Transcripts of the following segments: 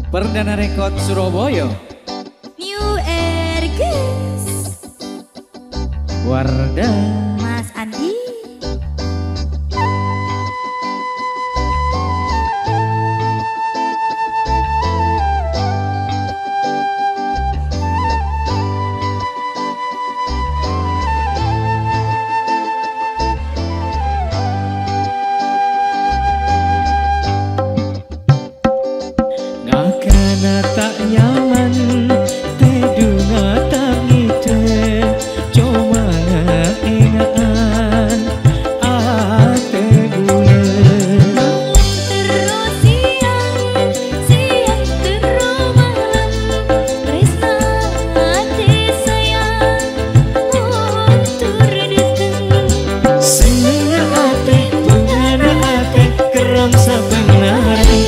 Perdana Rekod Surabaya. New Erges Wardah Mas Andi. Ngakana tak nyaman tedunga tak ngide cuma ingaan ate bulan Terus siang terus malam Tresna hati sayang Untuk dateng seneng ate bungana ate kerang sabang nari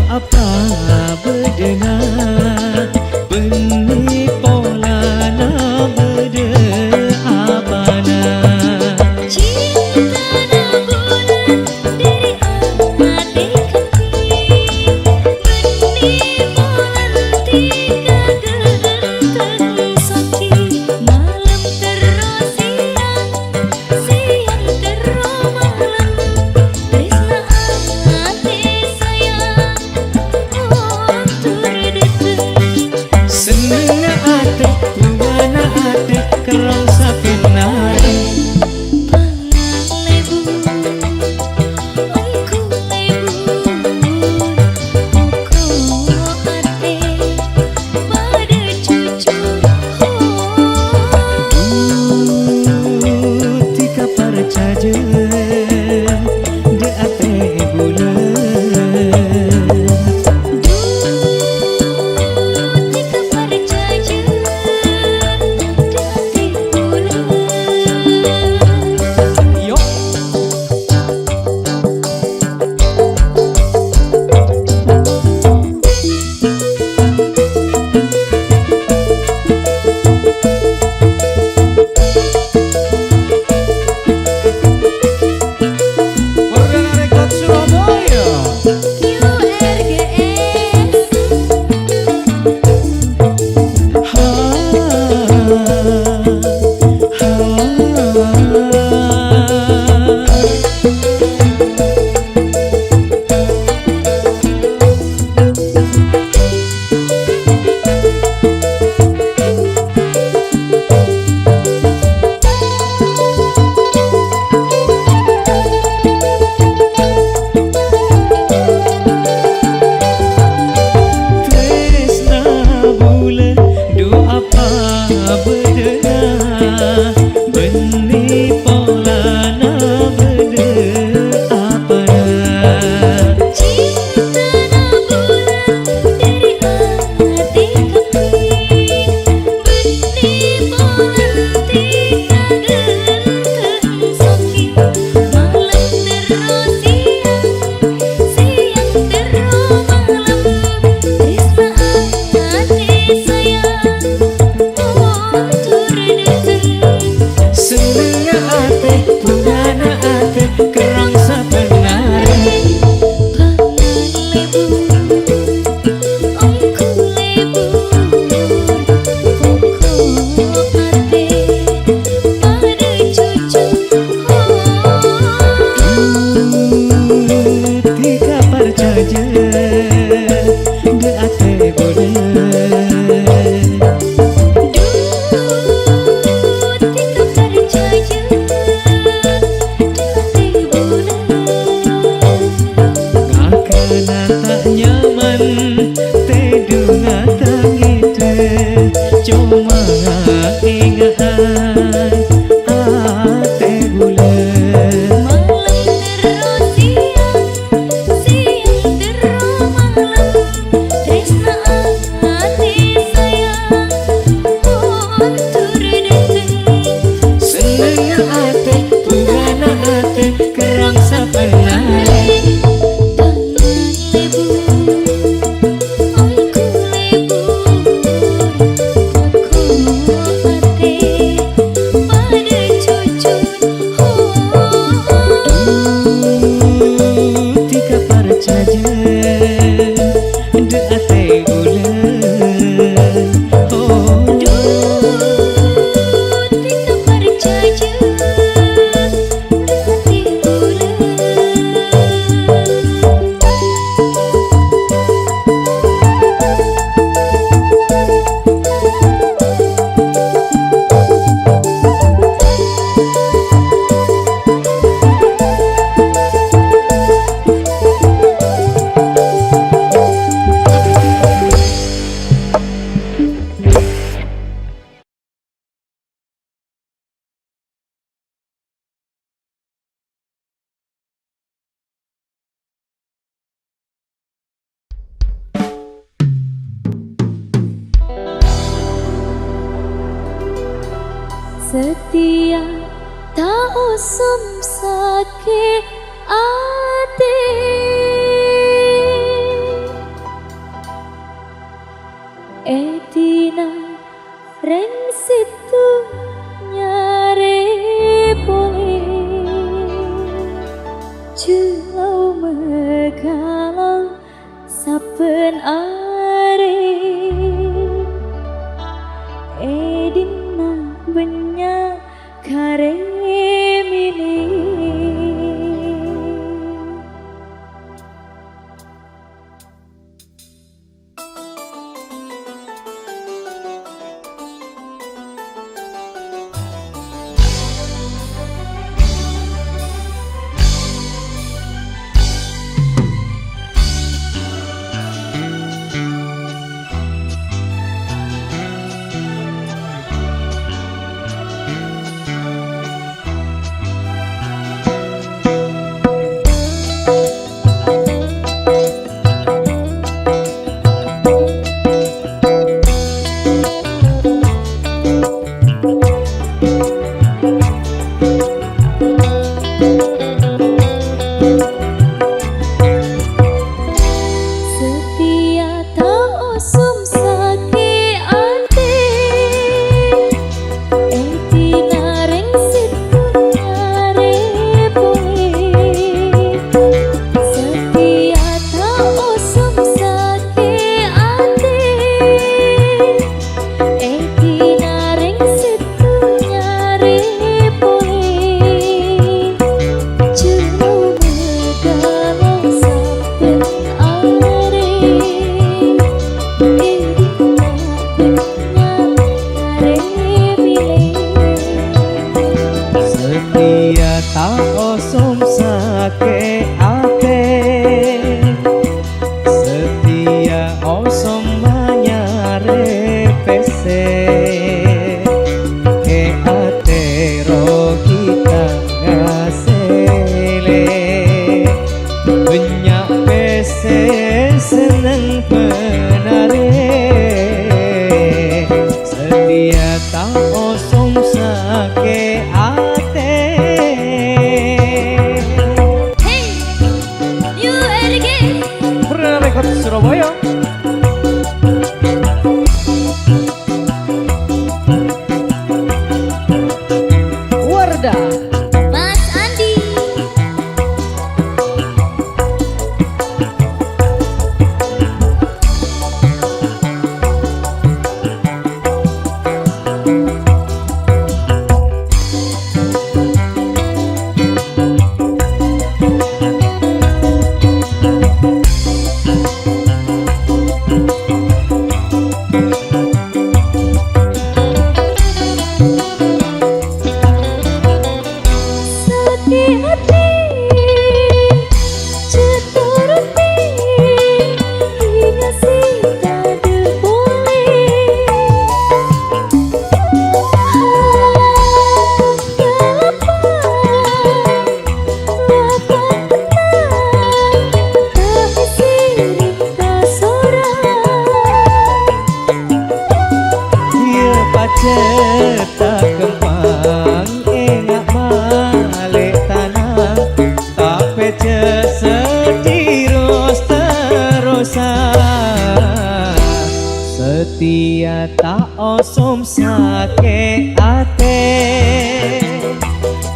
apa berdengar benih pola na berde abana cinta na bulan dari hati kami benih pola tiga genteng sakit malam terus siang terus malam Tresna hati sayang seneng ate bungana ate kerang sapin nari lebu aku lebu oko ate pada cucu tika parcaje de ate bulan ingat ate bulan. Malam terus siang, siang terus malam, tresna ati sayang kontur dateng. Senengnya ate tunggana ate kerang sapenari. Tika parcaja de ate bulan. Oh setia tak usum sakit ati, etina reng situ nyare boleh julau megalau saben are edina benya kare milih. Surabaya. Wardah Mas Andi. tak kembang enggak balik tanah tapi setiros terusan setia tak osom sake ate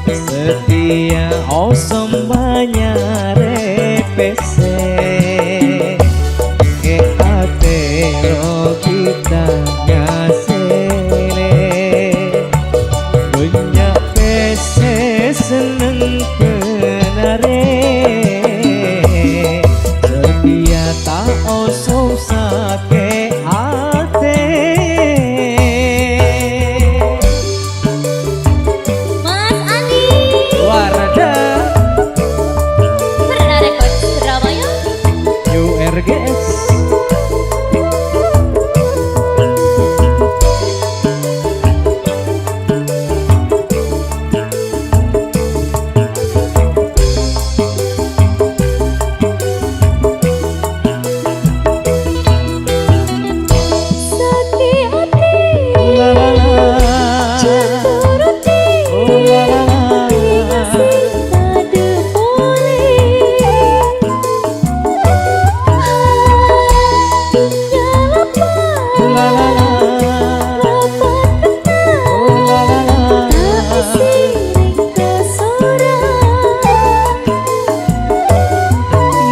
setia osom banyak repese ate lo kita ngasele banyak pese seneng penare setia tak osom sake ate Mas Andi Warda Pernah rekod Surabaya URGS Sakit hati la la la Jatuh hati oh la la la Cinta boleh la la la oh la la la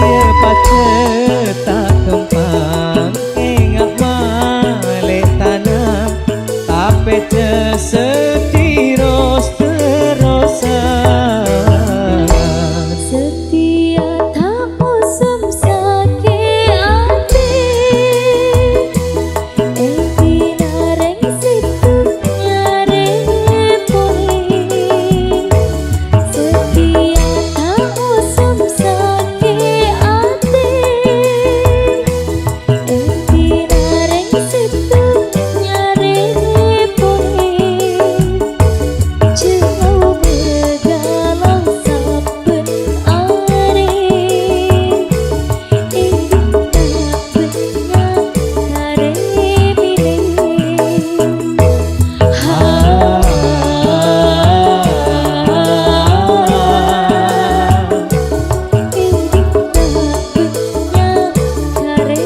ye pace tak kembang enggak balik tanah tapi setiros terusan Setia tak usum sakit hati nareng situ nyareng boleh Setia tak usum sakit hati nareng situ nyareng boleh Jauh bergalau saben are Ingin tak benyang kare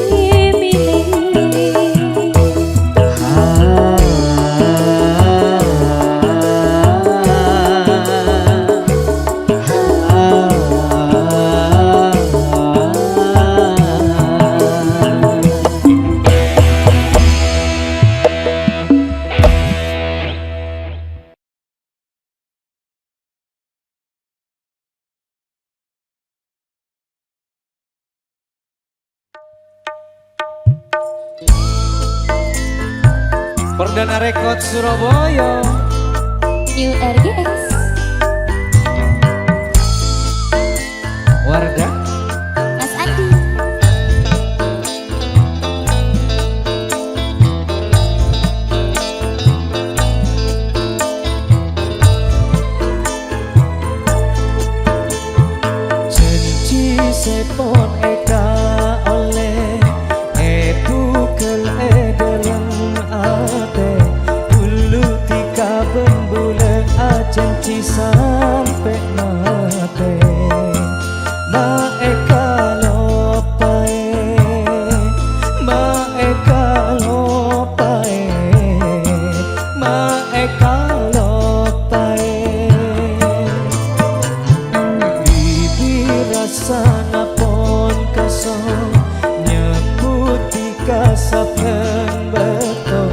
Perdana Rekod Surabaya New RGS Warda Mas Andi janji sepon eka oleh bukel dalam ate dulu tika bembule janji sampai mate ma eka lopae ma eka lopae ma eka lopae bibir rasana pon kasong nyebut tika saben beto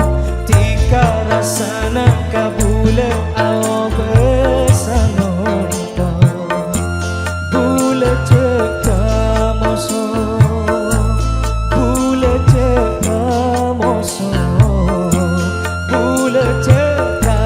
tika rasana kabule ao besanonto bule ceka moso bule ceka moso bule ceka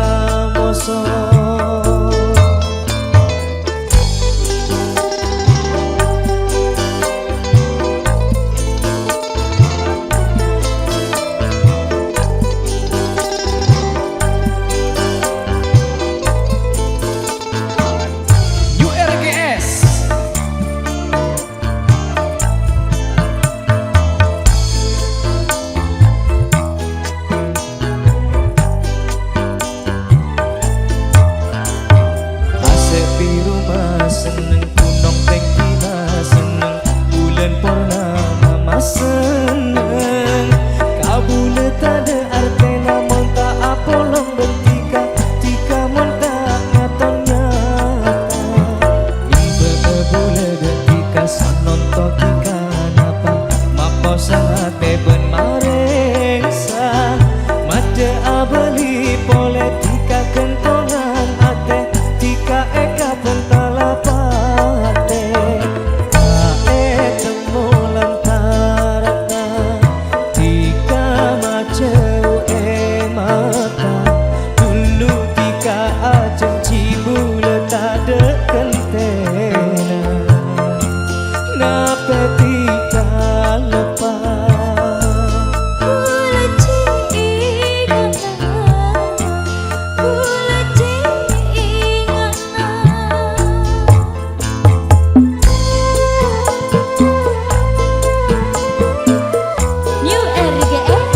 New RGS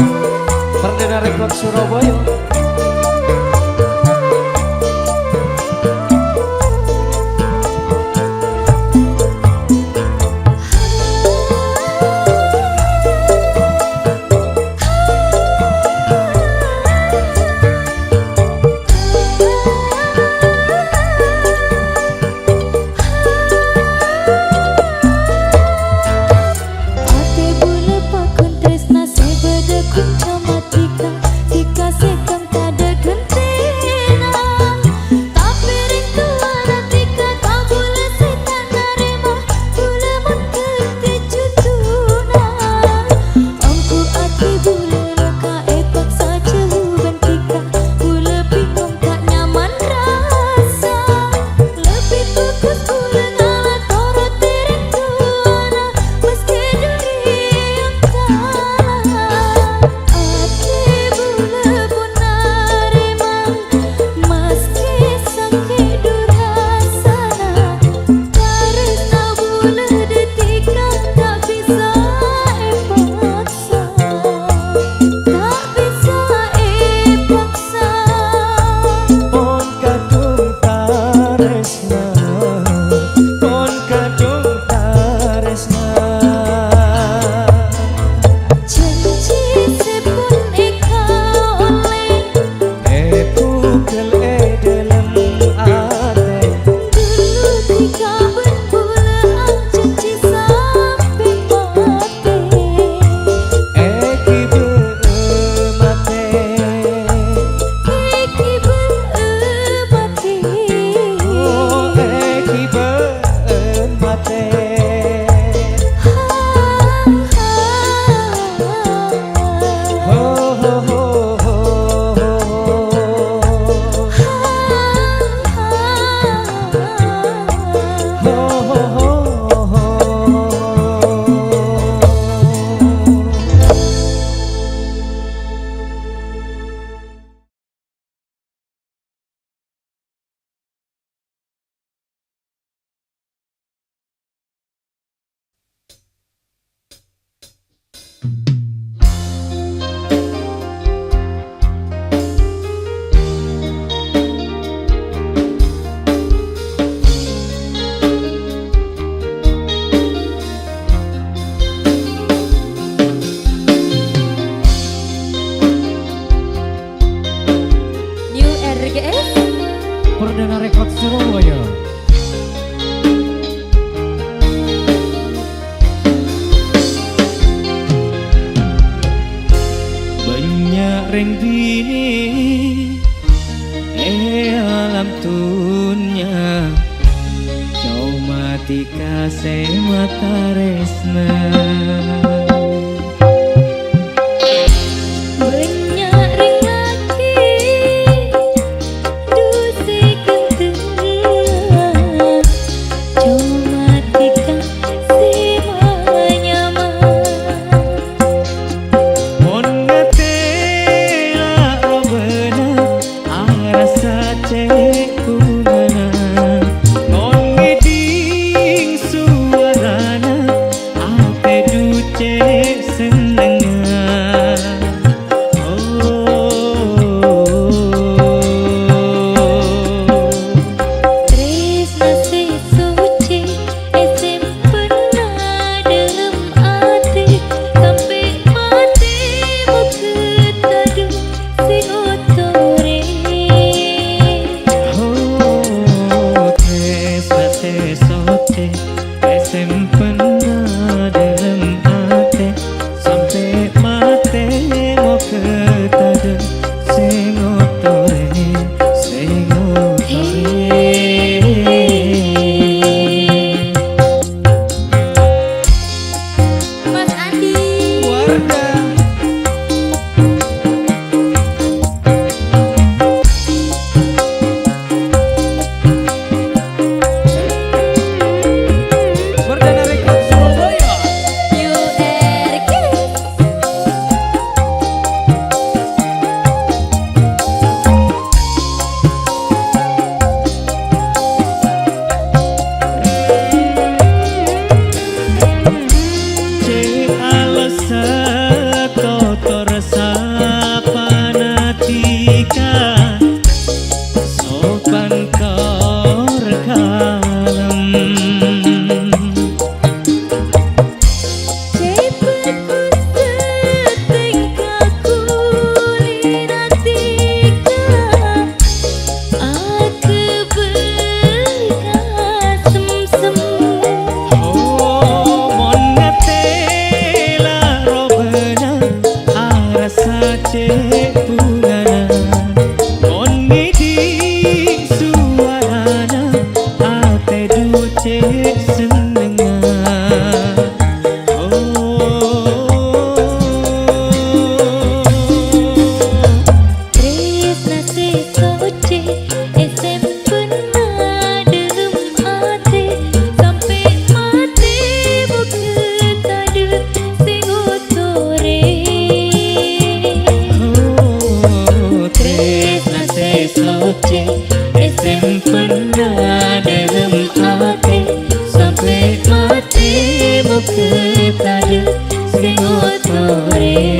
Perdana Rekod Surabaya. Ate bule pakun tresna sebeda kunca matika tika sekam kada gentena tapi rindu tika tak bule setan narema bule mon kete cutuna angku ate bule loka epak saja huban tika bule bingung tak nyaman rasa lebih bagus bule ngalah toro tirintuna meski dunia kalah ate bule pun narima meski sakit durhasana karena bule detika tak bisa epaksa tak bisa epaksa Pon kadung taresna, pon kadung taresna. janji sepun eka oleh Pukul dalam ate, dulu tika berbula janji sampai mati eki bermate. iki bermati Oh, eki bermate. Ho ho ho ho ho ho New RGS Perdana Rekod Surabaya. Banyak ring bini alam tunya cuma tika mata resna. banyak ringati dusi kentelan cuma tika semuanya Mon ngatela robena arasa ceku mana. Mon ngeding suarana ate duce soce SM pernah dalam hati sampai mati bukan tadi sing otore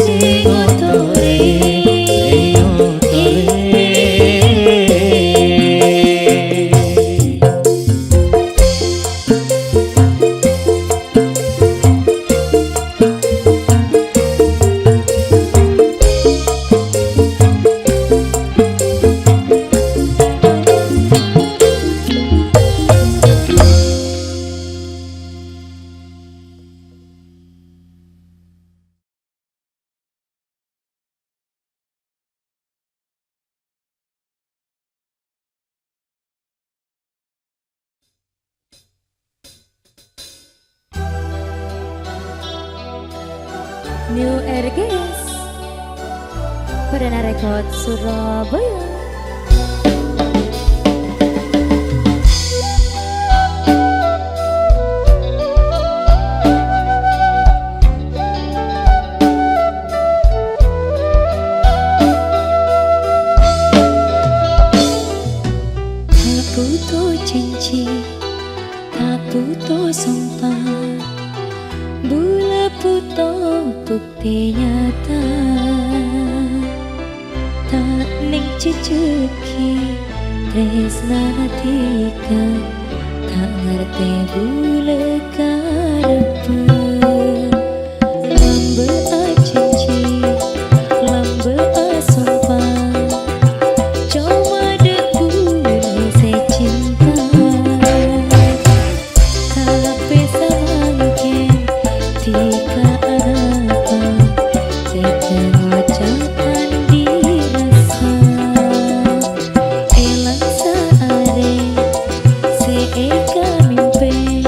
sing otore. New RGS Perdana Rekod Surabaya. Tak butuh janji, tak butuh sumpah, bula butuh bukti nyata. Tak ning cucuki tresna tika, tak ngerti bula karepe. Lambe a janji, lambe a sumpah, cuma deku saya cinta. Tapi semangkin tika apa setengah ucapan dirasa. Elang saare seeka mimpi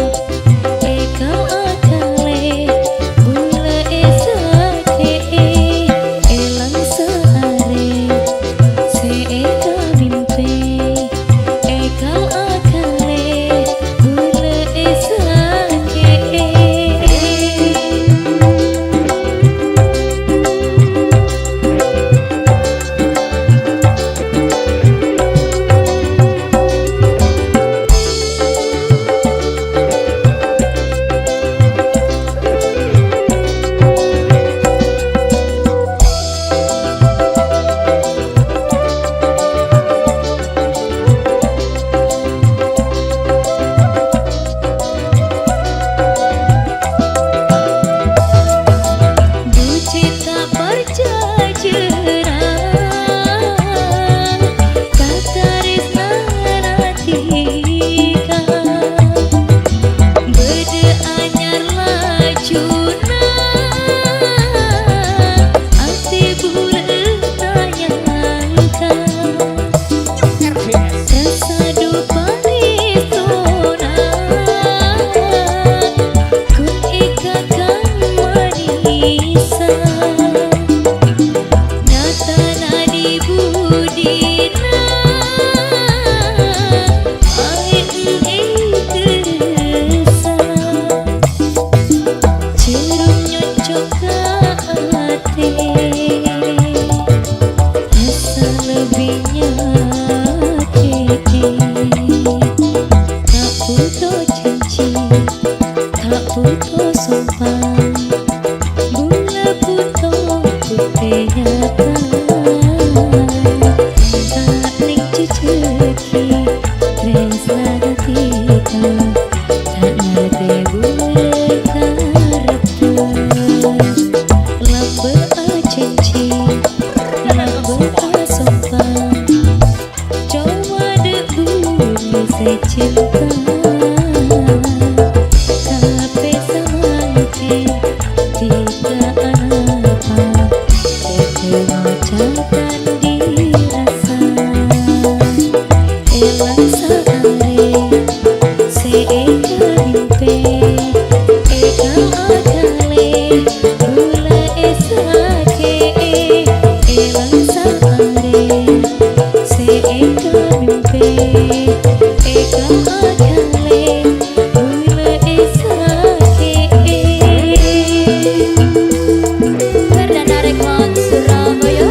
kisah cinta tapi semangkin tiga apa terkemacakan dirasa elang saare seeka mimpi eka akale gula esake elang saare seeka mimpi eka akale gula esake. Perdana Rekod Surabaya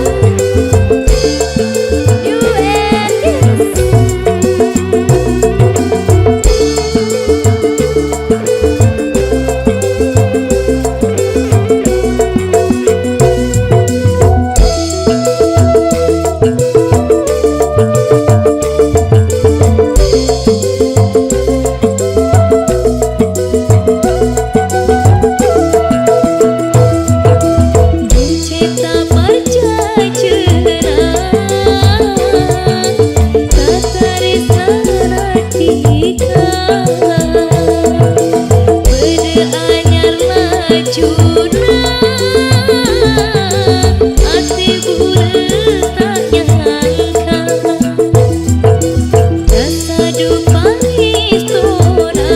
Cinta perjalanan Tatarisna ratika Beranyar lajuna Ati bulan tak nyangka Rasa dupa istona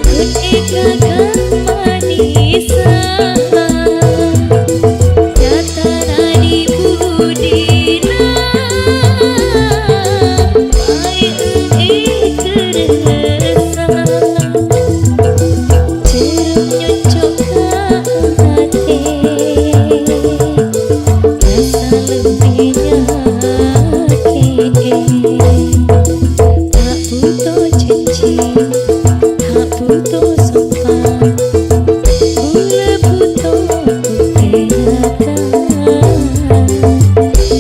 Kunikakan manisa tak butuh janji, tak butuh sopan, bula butuh putih datang,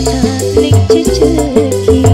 tak klik jejaki,